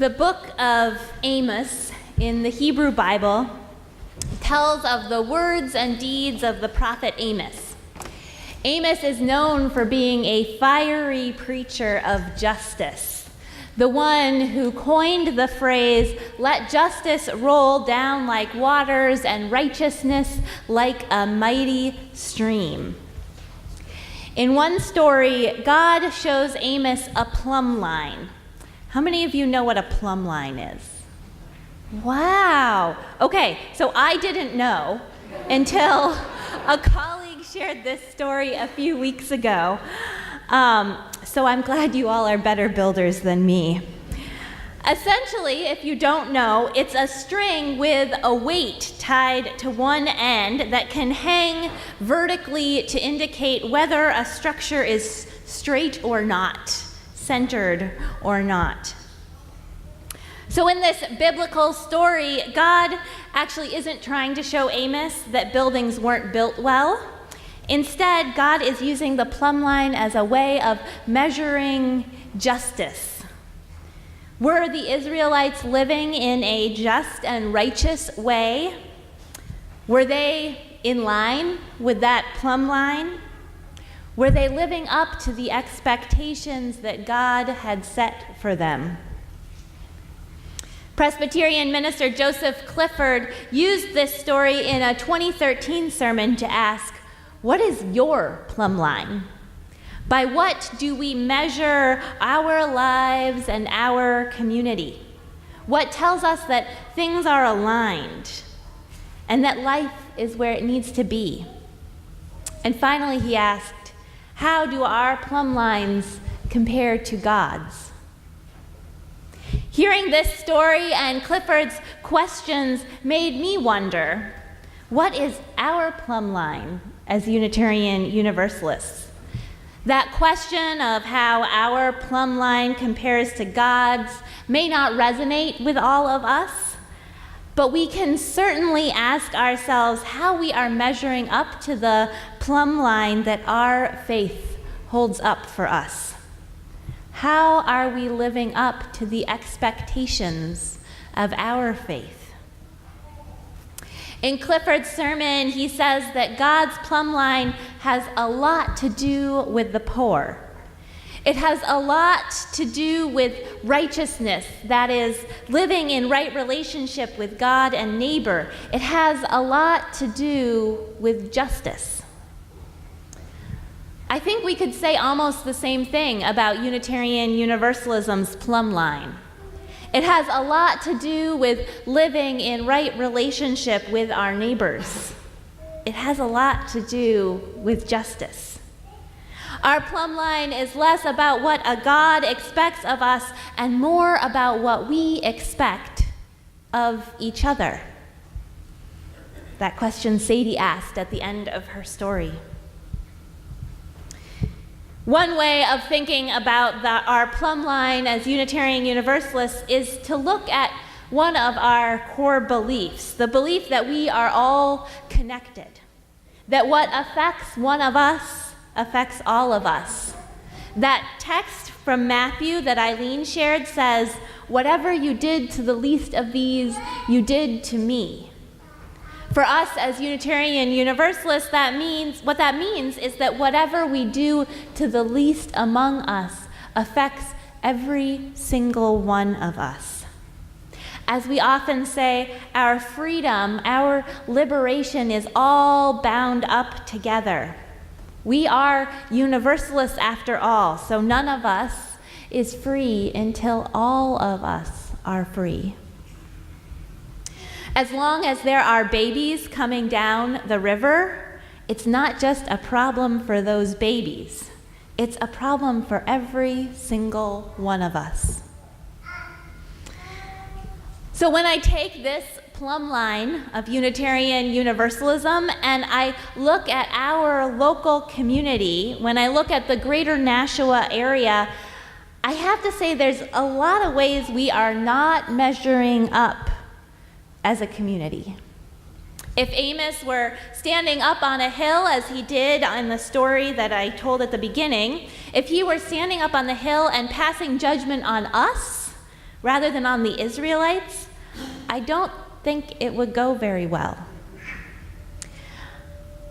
The book of Amos in the Hebrew Bible tells of the words and deeds of the prophet Amos. Amos is known for being a fiery preacher of justice, the one who coined the phrase, "Let justice roll down like waters and righteousness like a mighty stream." In one story, God shows Amos a plumb line. How many of you know what a plumb line is? Wow. Okay, so I didn't know until a colleague shared this story a few weeks ago. So I'm glad you all are better builders than me. Essentially, if you don't know, it's a string with a weight tied to one end that can hang vertically to indicate whether a structure is straight or not, centered or not. So in this biblical story, God actually isn't trying to show Amos that buildings weren't built well. Instead, God is using the plumb line as a way of measuring justice. Were the Israelites living in a just and righteous way? Were they in line with that plumb line? Were they living up to the expectations that God had set for them? Presbyterian minister Joseph Clifford used this story in a 2013 sermon to ask, what is your plumb line? By what do we measure our lives and our community? What tells us that things are aligned and that life is where it needs to be? And finally, he asked, how do our plumb lines compare to God's? Hearing this story and Clifford's questions made me wonder, what is our plumb line as Unitarian Universalists? That question of how our plumb line compares to God's may not resonate with all of us, but we can certainly ask ourselves how we are measuring up to the plumb line that our faith holds up for us. How are we living up to the expectations of our faith? In Clifford's sermon, he says that God's plumb line has a lot to do with the poor. It has a lot to do with righteousness, that is, living in right relationship with God and neighbor. It has a lot to do with justice. I think we could say almost the same thing about Unitarian Universalism's plumb line. It has a lot to do with living in right relationship with our neighbors. It has a lot to do with justice. Our plumb line is less about what a God expects of us and more about what we expect of each other. That question Sadie asked at the end of her story. One way of thinking about our plumb line as Unitarian Universalists is to look at one of our core beliefs, the belief that we are all connected, that what affects one of us affects all of us. That text from Matthew that Eileen shared says, "Whatever you did to the least of these, you did to me." For us as Unitarian Universalists, what that means is that whatever we do to the least among us affects every single one of us. As we often say, our freedom, our liberation is all bound up together. We are Universalists after all, so none of us is free until all of us are free. As long as there are babies coming down the river, it's not just a problem for those babies. It's a problem for every single one of us. So when I take this plumb line of Unitarian Universalism and I look at our local community, when I look at the greater Nashua area, I have to say there's a lot of ways we are not measuring up as a community. If Amos were standing up on a hill, as he did in the story that I told at the beginning, if he were standing up on the hill and passing judgment on us, rather than on the Israelites, I don't think it would go very well.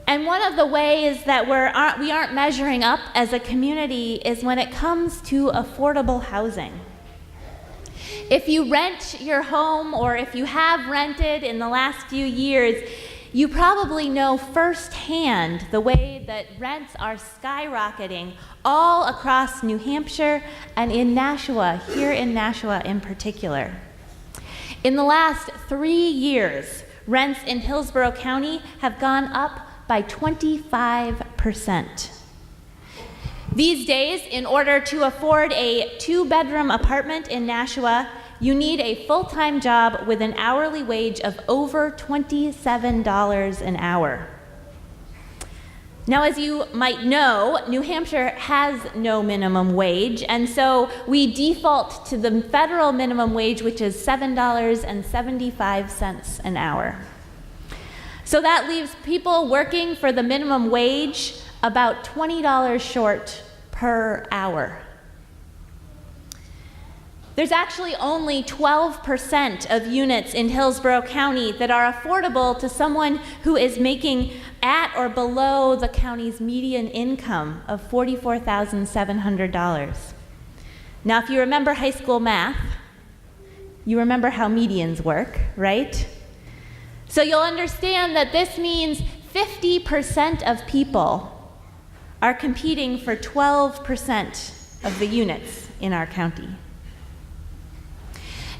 And one of the ways that we aren't measuring up as a community is when it comes to affordable housing. If you rent your home, or if you have rented in the last few years, you probably know firsthand the way that rents are skyrocketing all across New Hampshire and in Nashua, here in Nashua in particular. In the last 3 years, rents in Hillsborough County have gone up by 25%. These days, in order to afford a 2-bedroom apartment in Nashua, you need a full-time job with an hourly wage of over $27 an hour. Now, as you might know, New Hampshire has no minimum wage, and so we default to the federal minimum wage, which is $7.75 an hour. So that leaves people working for the minimum wage about $20 short per hour. There's actually only 12% of units in Hillsborough County that are affordable to someone who is making at or below the county's median income of $44,700. Now, if you remember high school math, you remember how medians work, right? So you'll understand that this means 50% of people are competing for 12% of the units in our county.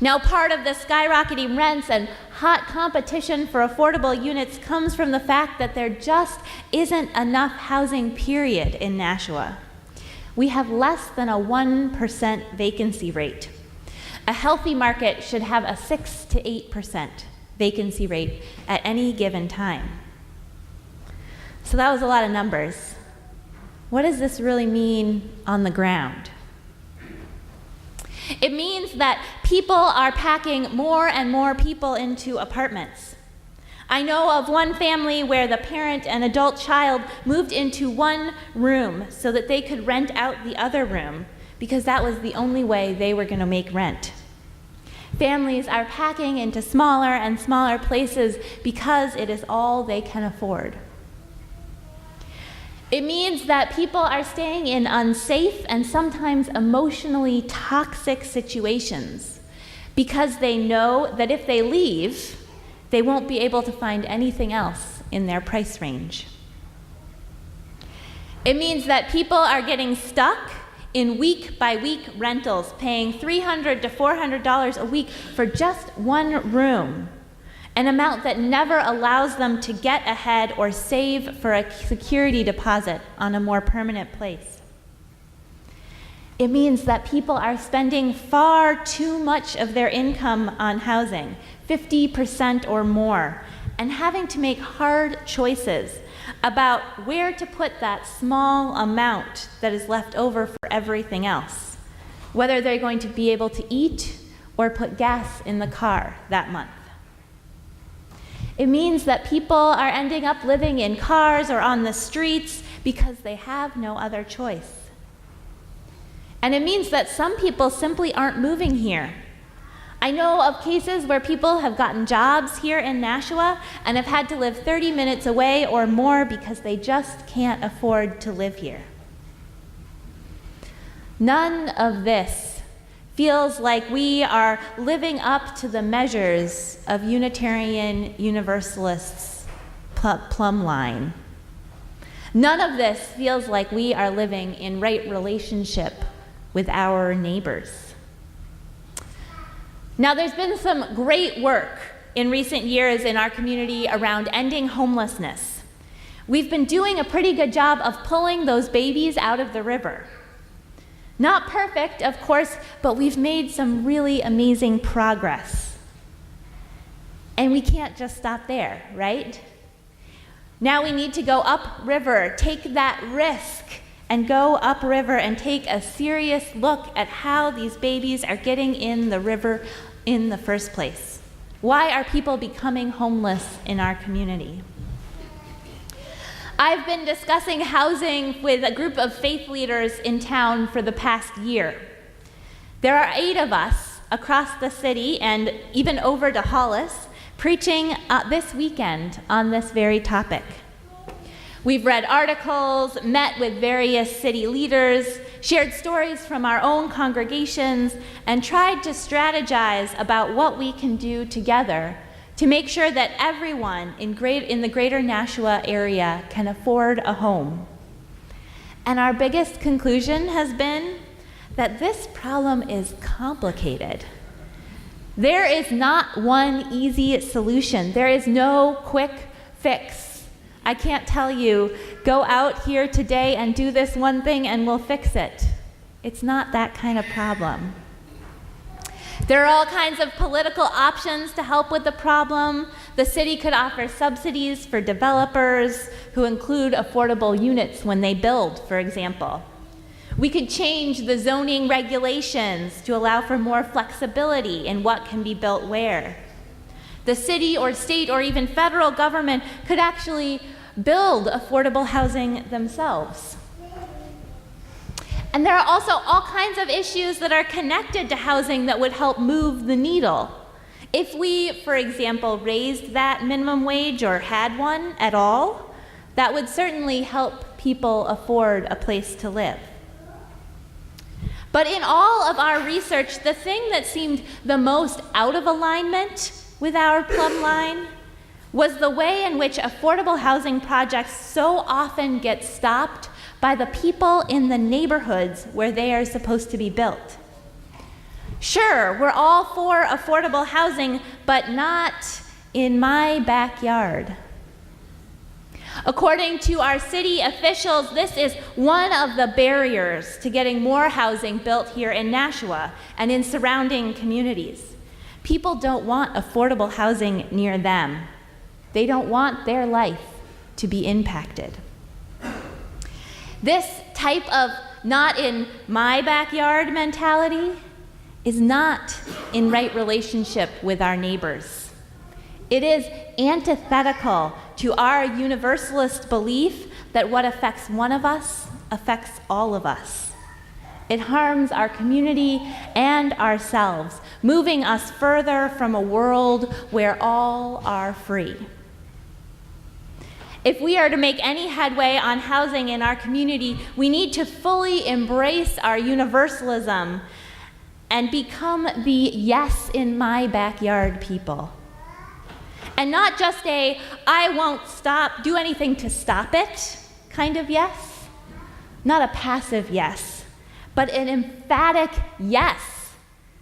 Now, part of the skyrocketing rents and hot competition for affordable units comes from the fact that there just isn't enough housing, period, in Nashua. We have less than a 1% vacancy rate. A healthy market should have a 6 to 8% vacancy rate at any given time. So that was a lot of numbers. What does this really mean on the ground? It means that people are packing more and more people into apartments. I know of one family where the parent and adult child moved into one room so that they could rent out the other room, because that was the only way they were going to make rent. Families are packing into smaller and smaller places because it is all they can afford. It means that people are staying in unsafe and sometimes emotionally toxic situations because they know that if they leave, they won't be able to find anything else in their price range. It means that people are getting stuck in week-by-week rentals, paying $300 to $400 a week for just one room, an amount that never allows them to get ahead or save for a security deposit on a more permanent place. It means that people are spending far too much of their income on housing, 50% or more, and having to make hard choices about where to put that small amount that is left over for everything else, whether they're going to be able to eat or put gas in the car that month. It means that people are ending up living in cars or on the streets because they have no other choice. And it means that some people simply aren't moving here. I know of cases where people have gotten jobs here in Nashua and have had to live 30 minutes away or more because they just can't afford to live here. None of this feels like we are living up to the measures of Unitarian Universalists' plumb line. None of this feels like we are living in right relationship with our neighbors. Now, there's been some great work in recent years in our community around ending homelessness. We've been doing a pretty good job of pulling those babies out of the river. Not perfect, of course, but we've made some really amazing progress. And we can't just stop there, right? Now we need to go upriver, take that risk, and go upriver and take a serious look at how these babies are getting in the river in the first place. Why are people becoming homeless in our community? I've been discussing housing with a group of faith leaders in town for the past year. There are 8 of us, across the city and even over to Hollis, preaching this weekend on this very topic. We've read articles, met with various city leaders, shared stories from our own congregations, and tried to strategize about what we can do together to make sure that everyone in the greater Nashua area can afford a home. And our biggest conclusion has been that this problem is complicated. There is not one easy solution. There is no quick fix. I can't tell you, go out here today and do this one thing and we'll fix it. It's not that kind of problem. There are all kinds of political options to help with the problem. The city could offer subsidies for developers who include affordable units when they build, for example. We could change the zoning regulations to allow for more flexibility in what can be built where. The city or state or even federal government could actually build affordable housing themselves. And there are also all kinds of issues that are connected to housing that would help move the needle. If we, for example, raised that minimum wage or had one at all, that would certainly help people afford a place to live. But in all of our research, the thing that seemed the most out of alignment with our plumb line was the way in which affordable housing projects so often get stopped by the people in the neighborhoods where they are supposed to be built. Sure, we're all for affordable housing, but not in my backyard. According to our city officials, this is one of the barriers to getting more housing built here in Nashua and in surrounding communities. People don't want affordable housing near them. They don't want their life to be impacted. This type of not in my backyard mentality is not in right relationship with our neighbors. It is antithetical to our universalist belief that what affects one of us affects all of us. It harms our community and ourselves, moving us further from a world where all are free. If we are to make any headway on housing in our community, we need to fully embrace our universalism and become the yes in my backyard people. And not just a I won't do anything to stop it kind of yes, not a passive yes, but an emphatic yes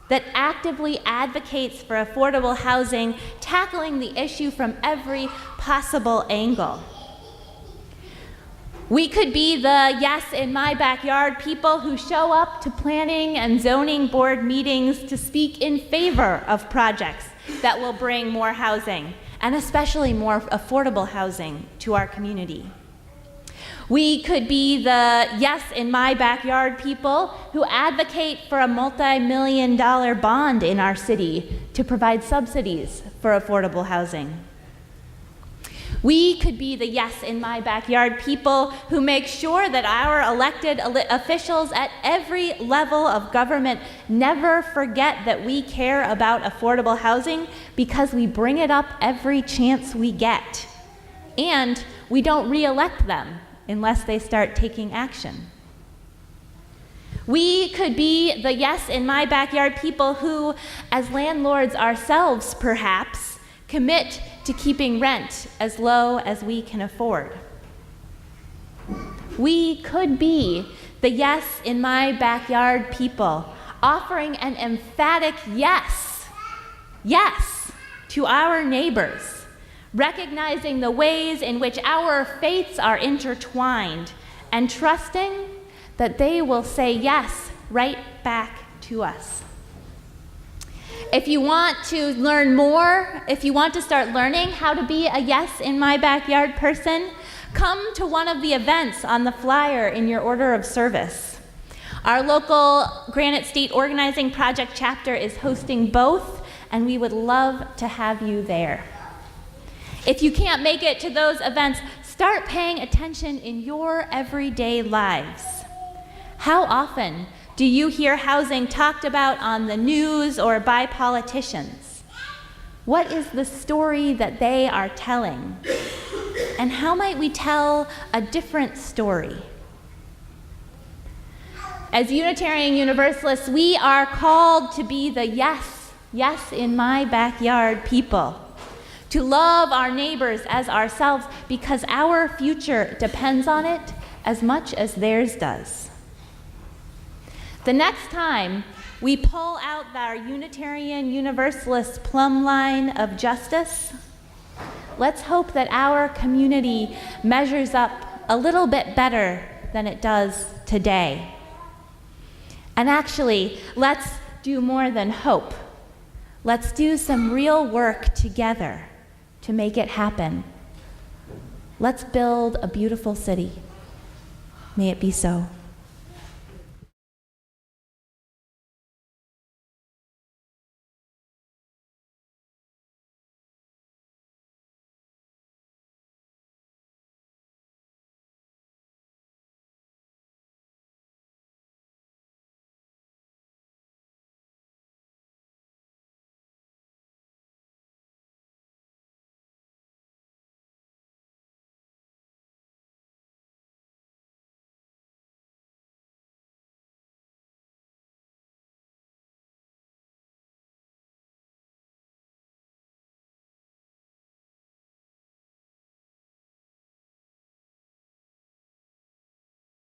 that actively advocates for affordable housing, tackling the issue from every possible angle. We could be the yes in my backyard people who show up to planning and zoning board meetings to speak in favor of projects that will bring more housing, and especially more affordable housing to our community. We could be the yes in my backyard people who advocate for a multi-million-dollar bond in our city to provide subsidies for affordable housing. We could be the yes in my backyard people who make sure that our elected officials at every level of government never forget that we care about affordable housing because we bring it up every chance we get. And we don't re-elect them unless they start taking action. We could be the yes in my backyard people who, as landlords ourselves perhaps, commit to keeping rent as low as we can afford. We could be the yes in my backyard people, offering an emphatic yes to our neighbors, recognizing the ways in which our faiths are intertwined, and trusting that they will say yes right back to us. If you want to learn more, if you want to start learning how to be a yes in my backyard person, come to one of the events on the flyer in your order of service. Our local Granite State Organizing Project chapter is hosting both, and we would love to have you there. If you can't make it to those events, start paying attention in your everyday lives. How often do you hear housing talked about on the news or by politicians? What is the story that they are telling? And how might we tell a different story? As Unitarian Universalists, we are called to be the yes, yes in my backyard people, to love our neighbors as ourselves because our future depends on it as much as theirs does. The next time we pull out our Unitarian Universalist plumb line of justice, let's hope that our community measures up a little bit better than it does today. And actually, let's do more than hope. Let's do some real work together to make it happen. Let's build a beautiful city. May it be so.